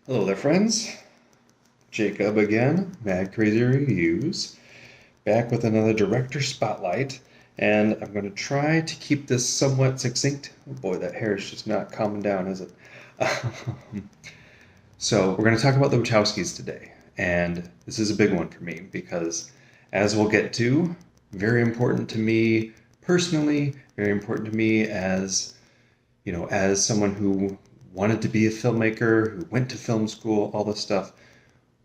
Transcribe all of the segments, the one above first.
Hello there, friends. Jacob again, Mad Crazy Reviews, back with another director spotlight, and I'm going to try to keep this somewhat succinct. Oh boy, that hair is just not calming down, is it? So, we're going to talk about the Wachowskis today, and this is a big one for me because, as we'll get to, very important to me personally, very important to me as someone who wanted to be a filmmaker, who went to film school, all this stuff.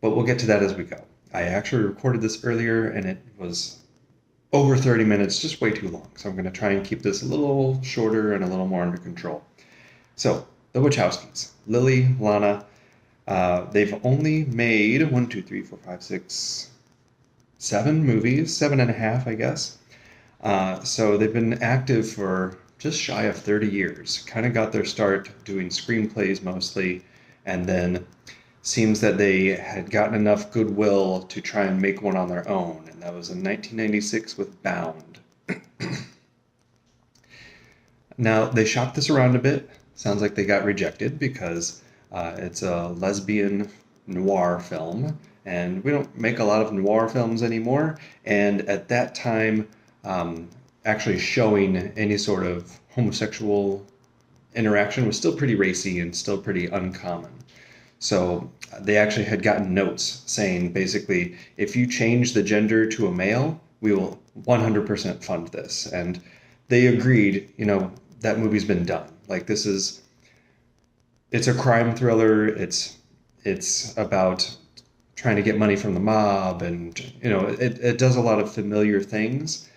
But we'll get to that as we go. I actually recorded this earlier and it was over 30 minutes, just way too long. So I'm going to try and keep this a little shorter and a little more under control. So, the Wachowskis, Lily, Lana, they've only made one, two, three, four, five, six, seven movies, seven and a half, I guess. So they've been active for just shy of 30 years. Kind of got their start doing screenplays mostly, and then seems that they had gotten enough goodwill to try and make one on their own, and that was in 1996 with Bound. Now, they shopped this around a bit. Sounds like they got rejected because it's a lesbian noir film, and we don't make a lot of noir films anymore. And at that time, actually showing any sort of homosexual interaction was still pretty racy and still pretty uncommon. So they actually had gotten notes saying basically, if you change the gender to a male, we will 100% fund this. And they agreed, that movie's been done. Like it's a crime thriller. It's about trying to get money from the mob and it does a lot of familiar things,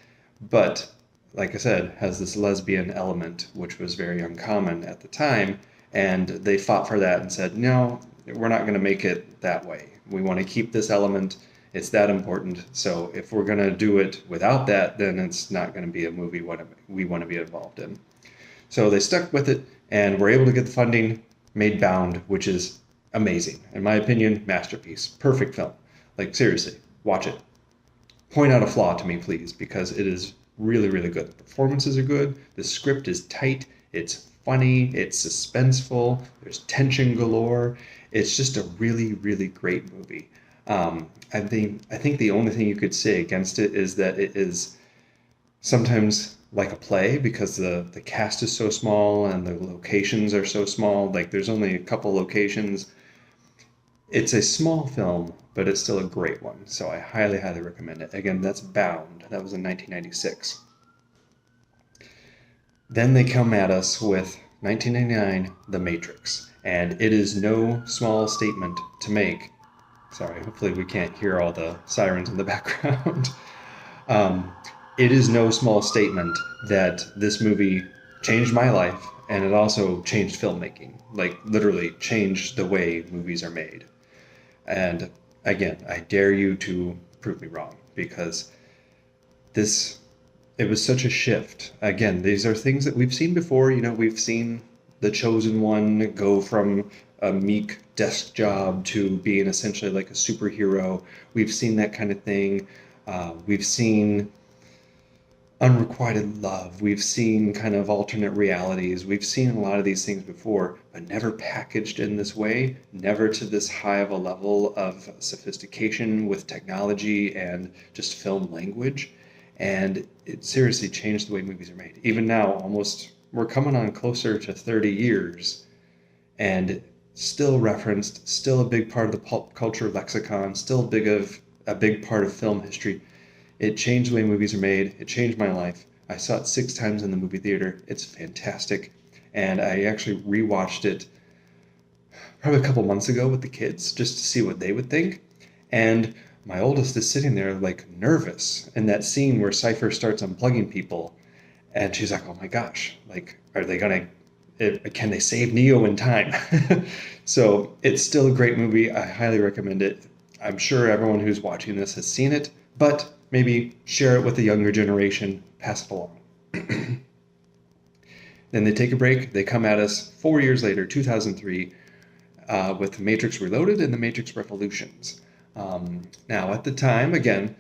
but like I said, has this lesbian element, which was very uncommon at the time. And they fought for that and said, no, we're not going to make it that way. We want to keep this element. It's that important. So if we're going to do it without that, then it's not going to be a movie we want to be involved in. So they stuck with it and were able to get the funding, made Bound, which is amazing. In my opinion, masterpiece. Perfect film. Like, seriously, watch it. Point out a flaw to me, please, because it is really, really good. The performances are good. The script is tight. It's funny. It's suspenseful. There's tension galore. It's just a really, really great movie. I think the only thing you could say against it is that it is sometimes like a play because the cast is so small and the locations are so small. Like there's only a couple locations. It's a small film, but it's still a great one. So I highly, highly recommend it. Again, that's Bound. That was in 1996. Then they come at us with 1999, The Matrix. And it is no small statement to make. Sorry, hopefully we can't hear all the sirens in the background. um, it is no small statement that this movie changed my life and it also changed filmmaking. Like, literally changed the way movies are made. And again, I dare you to prove me wrong because this it was such a shift. Again, these are things that we've seen before. We've seen the chosen one go from a meek desk job to being essentially like a superhero. We've seen that kind of thing. We've seen unrequited love. We've seen kind of alternate realities. We've seen a lot of these things before, but never packaged in this way, never to this high of a level of sophistication with technology and just film language. And it seriously changed the way movies are made. Even now, almost we're coming on closer to 30 years and still referenced, still a big part of the pulp culture lexicon, still a big part of film history. It changed the way movies are made. It changed my life. I saw it 6 times in the movie theater. It's fantastic. And I actually rewatched it probably a couple months ago with the kids just to see what they would think. And my oldest is sitting there like nervous in that scene where Cypher starts unplugging people. And she's like, oh my gosh, like, are they going to, can they save Neo in time? So it's still a great movie. I highly recommend it. I'm sure everyone who's watching this has seen it, but maybe share it with the younger generation, pass it along. Then they take a break. They come at us 4 years later, 2003, with The Matrix Reloaded and The Matrix Revolutions. Now, at the time, again,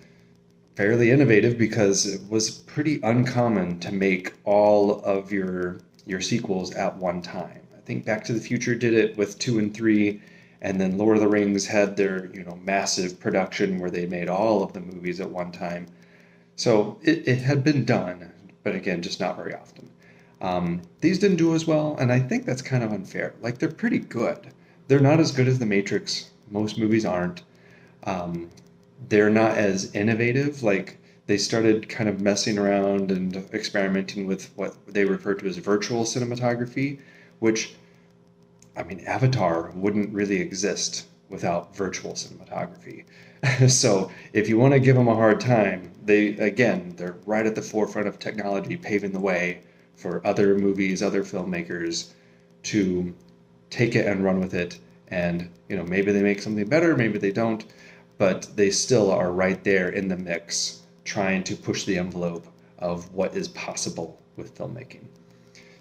fairly innovative because it was pretty uncommon to make all of your sequels at one time. I think Back to the Future did it with 2 and 3, And then Lord of the Rings had their, massive production where they made all of the movies at one time. So it had been done, but again, just not very often. These didn't do as well, and I think that's kind of unfair. Like, they're pretty good. They're not as good as The Matrix. Most movies aren't. Um, they're not as innovative. Like, they started kind of messing around and experimenting with what they refer to as virtual cinematography, which, I mean, Avatar wouldn't really exist without virtual cinematography. So if you want to give them a hard time, they're right at the forefront of technology, paving the way for other movies, other filmmakers to take it and run with it. And, maybe they make something better, maybe they don't, but they still are right there in the mix, trying to push the envelope of what is possible with filmmaking.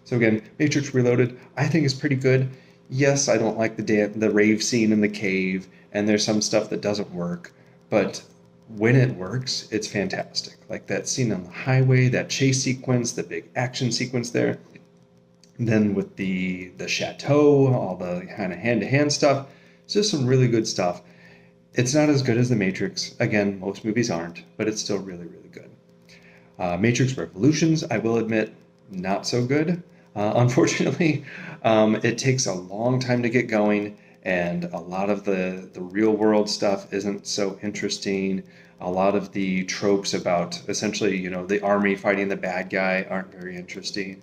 So again, Matrix Reloaded, I think is pretty good. Yes, I don't like the rave scene in the cave, and there's some stuff that doesn't work, but when it works, it's fantastic. Like that scene on the highway, that chase sequence, the big action sequence there. And then with the chateau, all the kind of hand-to-hand stuff, it's just some really good stuff. It's not as good as The Matrix. Again, most movies aren't, but it's still really, really good. Matrix Revolutions, I will admit, not so good. Unfortunately, it takes a long time to get going, and a lot of the real world stuff isn't so interesting. A lot of the tropes about essentially, the army fighting the bad guy aren't very interesting.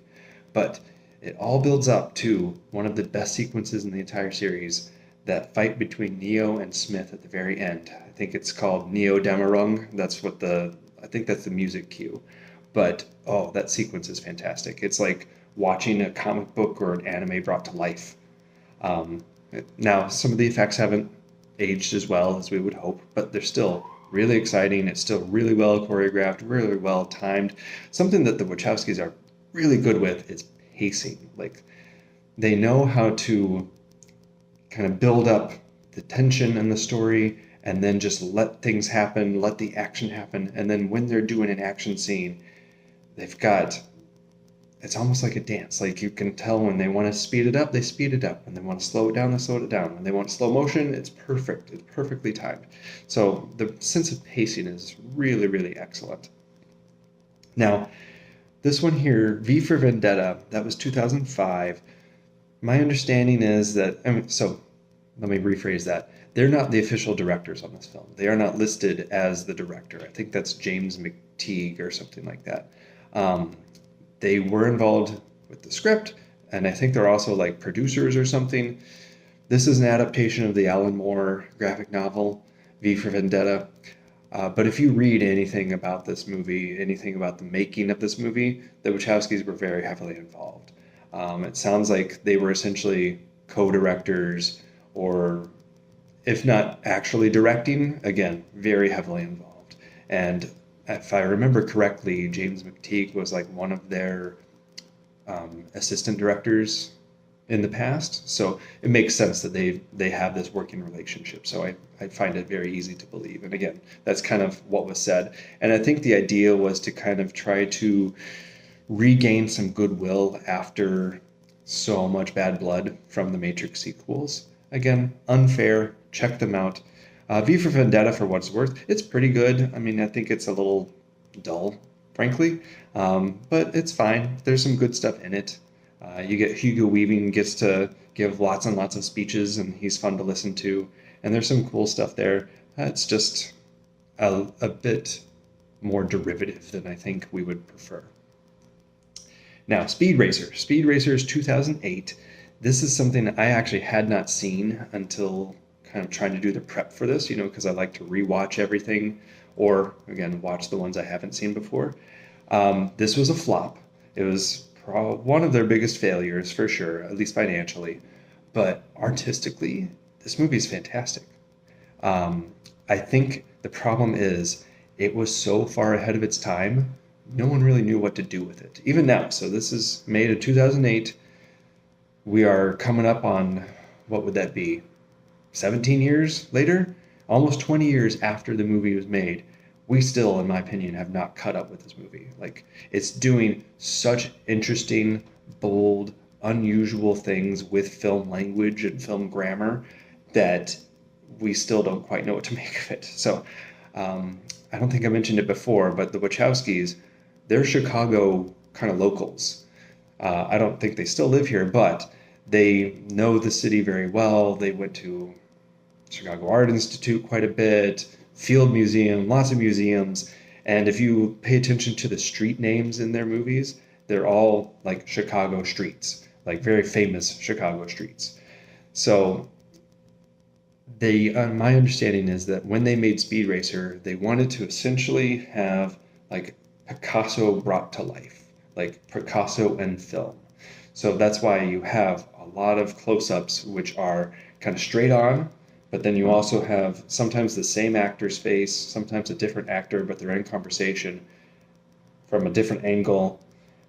But it all builds up to one of the best sequences in the entire series, that fight between Neo and Smith at the very end. I think it's called Neo Demerung. I think that's the music cue. But oh, that sequence is fantastic. It's like watching a comic book or an anime brought to life. Um, Now, some of the effects haven't aged as well as we would hope, but they're still really exciting. It's still really well choreographed, really well timed. Something that the Wachowskis are really good with is pacing. Like, they know how to kind of build up the tension in the story and then just let things happen, let the action happen. And then when they're doing an action scene, they've got it's almost like a dance. Like, you can tell when they want to speed it up, they speed it up. When they want to slow it down, they slow it down. When they want slow motion, it's perfect. It's perfectly timed. So the sense of pacing is really, really excellent. Now, this one here, V for Vendetta, that was 2005. My understanding is that, so let me rephrase that. They're not the official directors on this film. They are not listed as the director. I think that's James McTeague or something like that. They were involved with the script, and I think they're also like producers or something. This is an adaptation of the Alan Moore graphic novel, V for Vendetta. But if you read anything about this movie, anything about the making of this movie, the Wachowskis were very heavily involved. It sounds like they were essentially co-directors, or if not actually directing, again, very heavily involved. And if I remember correctly, James McTeague was like one of their assistant directors in the past. So it makes sense that they have this working relationship. So I find it very easy to believe. And again, that's kind of what was said. And I think the idea was to kind of try to regain some goodwill after so much bad blood from the Matrix sequels. Again, unfair. Check them out. V for Vendetta, for what it's worth, it's pretty good. I mean, I think it's a little dull, frankly, but it's fine. There's some good stuff in it. You get Hugo Weaving gets to give lots and lots of speeches, and he's fun to listen to. And there's some cool stuff there. It's just a bit more derivative than I think we would prefer. Now, Speed Racer. Speed Racer is 2008. This is something I actually had not seen until kind of trying to do the prep for this, because I like to rewatch everything, or again, watch the ones I haven't seen before. This was a flop. It was one of their biggest failures for sure, at least financially. But artistically, this movie is fantastic. I think the problem is it was so far ahead of its time, no one really knew what to do with it. Even now, so this is made in 2008. We are coming up on, what would that be? 17 years later, almost 20 years after the movie was made, we still, in my opinion, have not caught up with this movie. Like, it's doing such interesting, bold, unusual things with film language and film grammar, that we still don't quite know what to make of it. So I don't think I mentioned it before, but the Wachowskis, they're Chicago kind of locals. I don't think they still live here, but they know the city very well. They went to Chicago Art Institute quite a bit, Field Museum, lots of museums. And if you pay attention to the street names in their movies, they're all like Chicago streets, like very famous Chicago streets. So my understanding is that when they made Speed Racer, they wanted to essentially have like Picasso brought to life, like Picasso and film. So that's why you have a lot of close-ups, which are kind of straight on, but then you also have sometimes the same actor's face, sometimes a different actor, but they're in conversation from a different angle.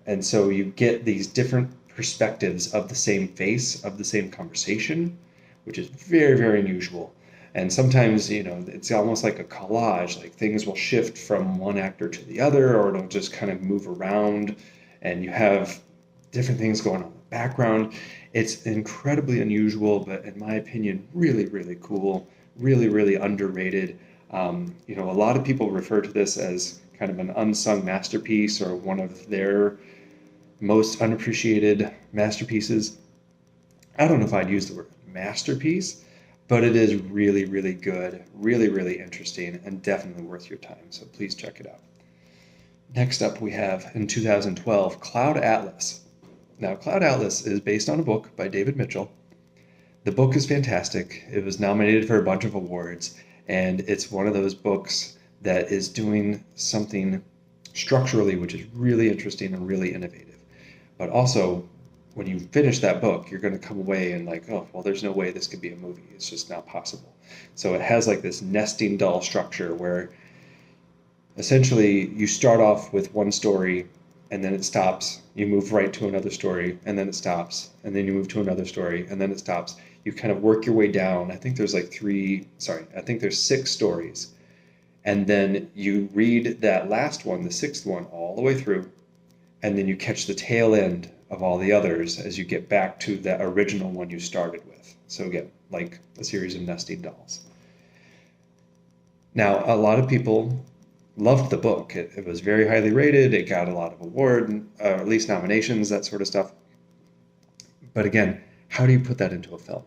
And so you get these different perspectives of the same face, of the same conversation, which is very, very unusual. And sometimes, it's almost like a collage, like things will shift from one actor to the other, or it'll just kind of move around, and you have different things going on in the background. It's incredibly unusual, but in my opinion, really, really cool, really, really underrated. A lot of people refer to this as kind of an unsung masterpiece or one of their most unappreciated masterpieces. I don't know if I'd use the word masterpiece, but it is really, really good, really, really interesting, and definitely worth your time. So please check it out. Next up, we have in 2012, Cloud Atlas. Now, Cloud Atlas is based on a book by David Mitchell. The book is fantastic. It was nominated for a bunch of awards, and it's one of those books that is doing something structurally which is really interesting and really innovative. But also, when you finish that book, you're going to come away and like, oh, well, there's no way this could be a movie. It's just not possible. So it has like this nesting doll structure where essentially you start off with one story and then it stops. You move right to another story and then it stops. And then you move to another story and then it stops. You kind of work your way down. I think there's six stories. And then you read that last one, the sixth one, all the way through. And then you catch the tail end of all the others as you get back to the original one you started with. So again, like a series of nesting dolls. Now, a lot of people loved the book. It was very highly rated. It got a lot of award, at least nominations, that sort of stuff. But again, how do you put that into a film,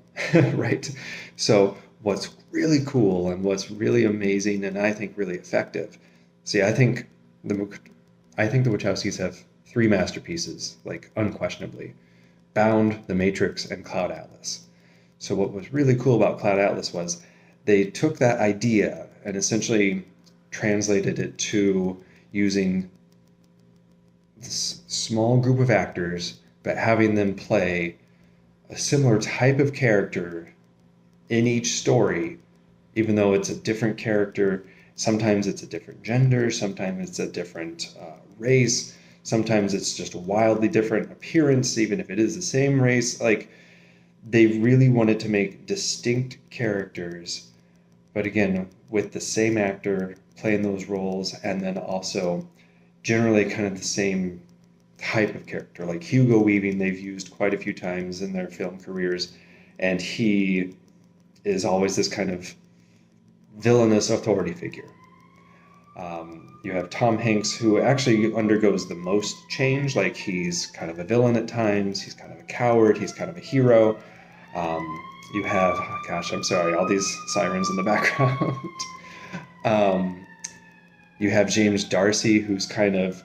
right? So what's really cool and what's really amazing and I think really effective. See, I think the Wachowskis have three masterpieces, like unquestionably: Bound, The Matrix, and Cloud Atlas. So what was really cool about Cloud Atlas was they took that idea and essentially translated it to using this small group of actors, but having them play a similar type of character in each story, even though it's a different character. Sometimes it's a different gender, sometimes it's a different race, sometimes it's just a wildly different appearance, even if it is the same race. Like, they really wanted to make distinct characters, but again, with the same actor playing those roles, and then also generally kind of the same type of character. Like Hugo Weaving, they've used quite a few times in their film careers, and he is always this kind of villainous authority figure. You have Tom Hanks, who actually undergoes the most change. Like, he's kind of a villain at times, he's kind of a coward, he's kind of a hero. You have, gosh, I'm sorry, all these sirens in the background. You have James Darcy, who's kind of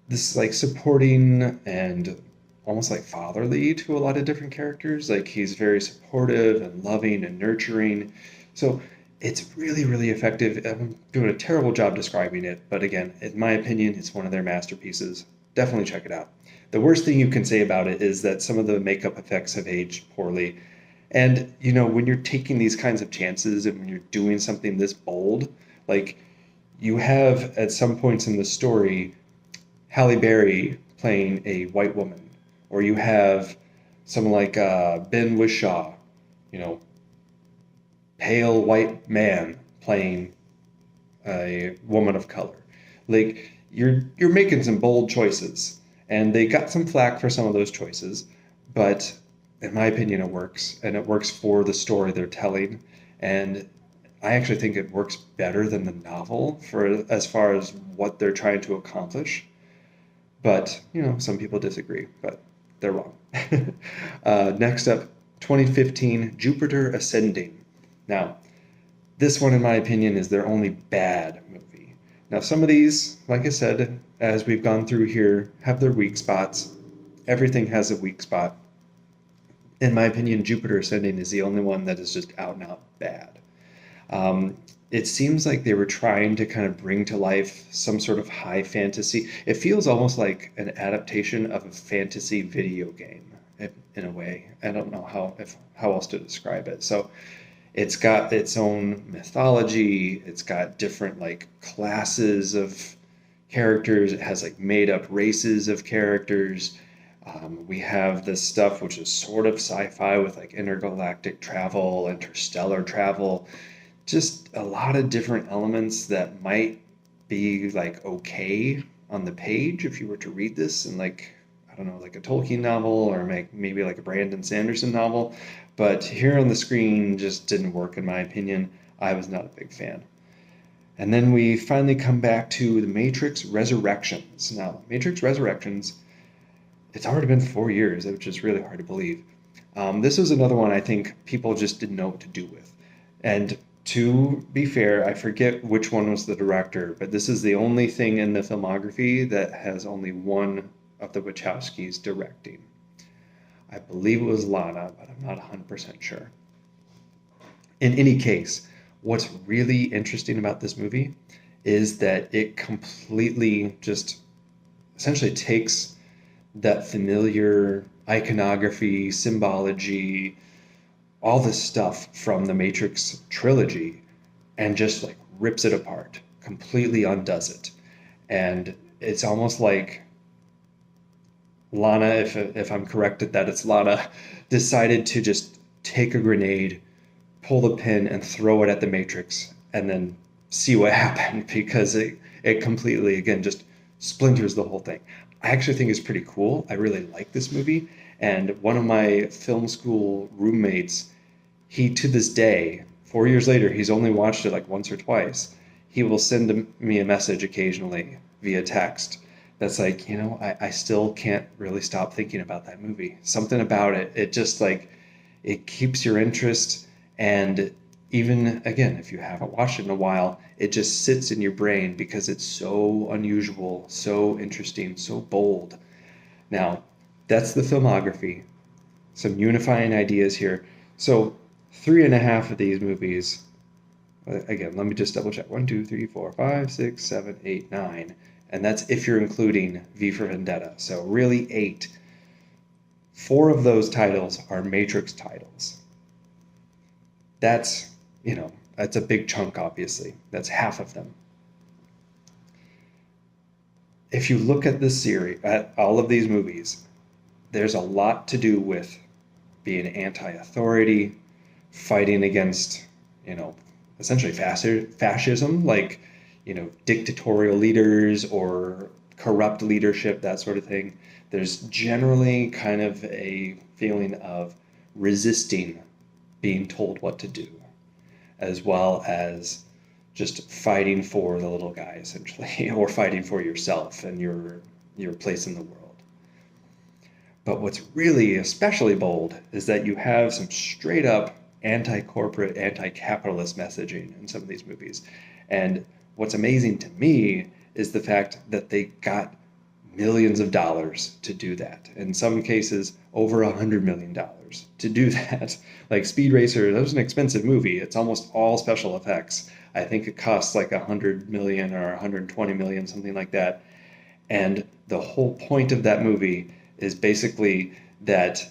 this like supporting and almost like fatherly to a lot of different characters. Like, he's very supportive and loving and nurturing. So it's really, really effective. I'm doing a terrible job describing it, but again, in my opinion, it's one of their masterpieces. Definitely check it out. The worst thing you can say about it is that some of the makeup effects have aged poorly. And, when you're taking these kinds of chances and when you're doing something this bold, like, you have at some points in the story Halle Berry playing a white woman, or you have someone like Ben Whishaw, pale white man playing a woman of color. Like, you're making some bold choices, and they got some flack for some of those choices, but in my opinion, it works, and it works for the story they're telling. And I actually think it works better than the novel for as far as what they're trying to accomplish. But, some people disagree, but they're wrong. Next up, 2015, Jupiter Ascending. Now, this one, in my opinion, is their only bad movie. Now, some of these, like I said, as we've gone through here, have their weak spots. Everything has a weak spot. In my opinion, Jupiter Ascending is the only one that is just out and out bad. Um, it seems like they were trying to kind of bring to life some sort of high fantasy. It feels almost like an adaptation of a fantasy video game in a way. I don't know how else to describe it. So it's got its own mythology. It's got different like classes of characters. It has like made up races of characters. We have this stuff which is sort of sci-fi with like intergalactic travel, interstellar travel, just a lot of different elements that might be like okay on the page if you were to read this in like, I don't know, like a Tolkien novel or maybe like a Brandon Sanderson novel. But here on the screen just didn't work in my opinion. I was not a big fan. And then we finally come back to The Matrix Resurrections. Now, Matrix Resurrections, it's already been 4 years, which is really hard to believe. This was another one I think people just didn't know what to do with. And to be fair, I forget which one was the director, but this is the only thing in the filmography that has only one of the Wachowskis directing. I believe it was Lana, but I'm not 100% sure. In any case, what's really interesting about this movie is that it completely just essentially takes that familiar iconography, symbology, all this stuff from the Matrix trilogy and just like rips it apart, completely undoes it. And it's almost like Lana, if I'm correct at that, it's Lana, decided to just take a grenade, pull the pin, and throw it at the Matrix, and then see what happened because it completely, again, just splinters the whole thing. I actually think it's pretty cool. I really like this movie. And one of my film school roommates, he to this day, 4 years later, he's only watched it like once or twice. He will send me a message occasionally via text that's like, I still can't really stop thinking about that movie. Something about it, it just like, it keeps your interest. And even again, if you haven't watched it in a while, it just sits in your brain because it's so unusual, so interesting, so bold. Now, that's the filmography. Some unifying ideas here. So, three and a half of these movies, again, let me just double check. 1, 2, 3, 4, 5, 6, 7, 8, 9. And that's if you're including V for Vendetta. So, really 8. 4 of those titles are Matrix titles. That's, that's a big chunk, obviously. That's half of them. If you look at this series, at all of these movies, there's a lot to do with being anti-authority, fighting against, essentially fascism, like, dictatorial leaders or corrupt leadership, that sort of thing. There's generally kind of a feeling of resisting being told what to do, as well as just fighting for the little guy, essentially, or fighting for yourself and your place in the world. But what's really especially bold is that you have some straight up anti-corporate, anti-capitalist messaging in some of these movies. And what's amazing to me is the fact that they got millions of dollars to do that. In some cases, over $100 million to do that. Like Speed Racer, that was an expensive movie. It's almost all special effects. I think it costs like 100 million or 120 million, something like that. And the whole point of that movie is basically that,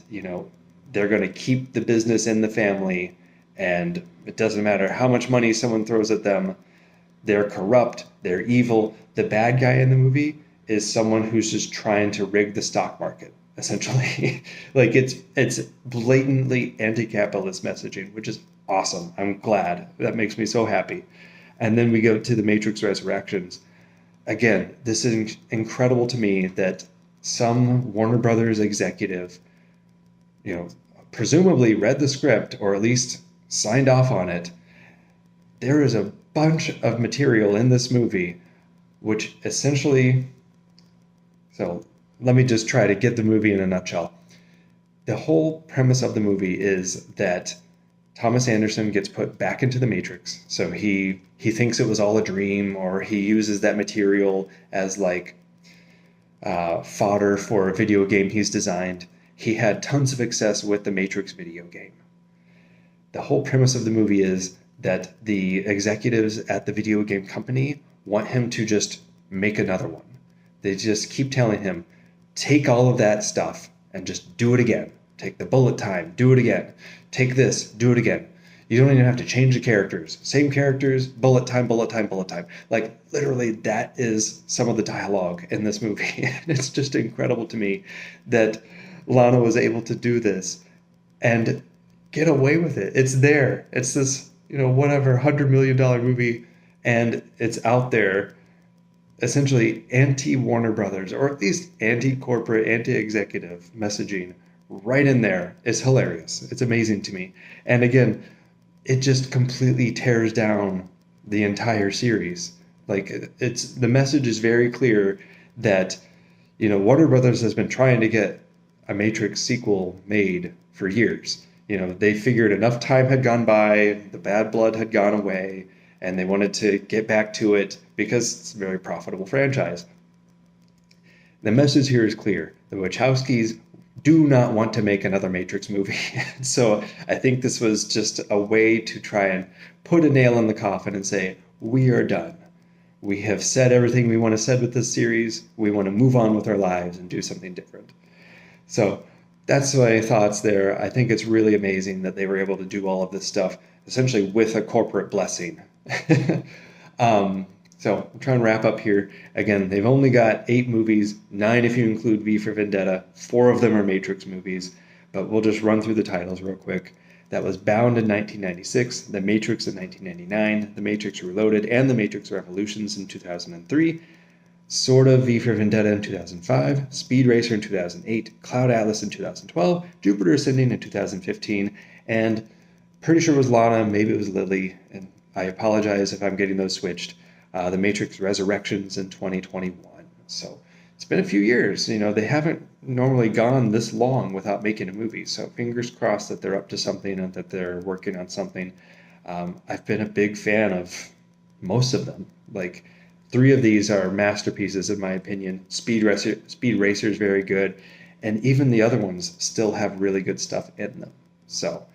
they're going to keep the business in the family, and it doesn't matter how much money someone throws at them. They're corrupt, they're evil. The bad guy in the movie is someone who's just trying to rig the stock market, essentially. Like it's blatantly anti-capitalist messaging, which is awesome. I'm glad. That makes me so happy. And then we go to the Matrix Resurrections. Again, this is incredible to me that some Warner Brothers executive, presumably read the script or at least signed off on it. There is a bunch of material in this movie which essentially, so let me just try to get the movie in a nutshell. The whole premise of the movie is that Thomas Anderson gets put back into the Matrix. So he thinks it was all a dream, or he uses that material as like fodder for a video game he's designed. He had tons of success with the Matrix video game. The whole premise of the movie is that the executives at the video game company want him to just make another one. They just keep telling him, take all of that stuff and just do it again. Take the bullet time, do it again. Take this, do it again. You don't even have to change the characters. Same characters, bullet time, bullet time, bullet time. Like, literally, that is some of the dialogue in this movie. And it's just incredible to me that Lana was able to do this and get away with it. It's there. It's this, whatever, $100 million movie, and it's out there, essentially anti-Warner Brothers, or at least anti-corporate, anti-executive messaging right in there. Is hilarious. It's amazing to me. And again, it just completely tears down the entire series. Like, it's, the message is very clear that, Warner Brothers has been trying to get a Matrix sequel made for years. They figured enough time had gone by, the bad blood had gone away, and they wanted to get back to it because it's a very profitable franchise. The message here is clear. The Wachowskis do not want to make another Matrix movie. So I think this was just a way to try and put a nail in the coffin and say, we are done. We have said everything we want to say with this series. We want to move on with our lives and do something different. So that's my thoughts there. I think it's really amazing that they were able to do all of this stuff, essentially with a corporate blessing. So I'm trying to wrap up here. Again, they've only got 8 movies, 9 if you include V for Vendetta. 4 of them are Matrix movies, but we'll just run through the titles real quick. That was Bound in 1996, The Matrix in 1999, The Matrix Reloaded, and The Matrix Revolutions in 2003, sort of V for Vendetta in 2005, Speed Racer in 2008, Cloud Atlas in 2012, Jupiter Ascending in 2015, and pretty sure it was Lana, maybe it was Lily, and I apologize if I'm getting those switched. The Matrix Resurrections in 2021. So it's been a few years. They haven't normally gone this long without making a movie. So fingers crossed that they're up to something and that they're working on something. I've been a big fan of most of them. Like, 3 of these are masterpieces in my opinion. Speed Racer is very good, and even the other ones still have really good stuff in them. So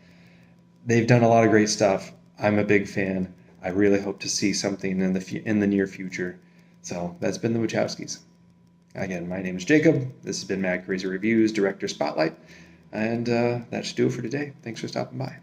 they've done a lot of great stuff. I'm a big fan. I really hope to see something in the near future. So that's been the Wachowskis. Again, my name is Jacob. This has been Mad Crazy Reviews Director Spotlight, and that should do it for today. Thanks for stopping by.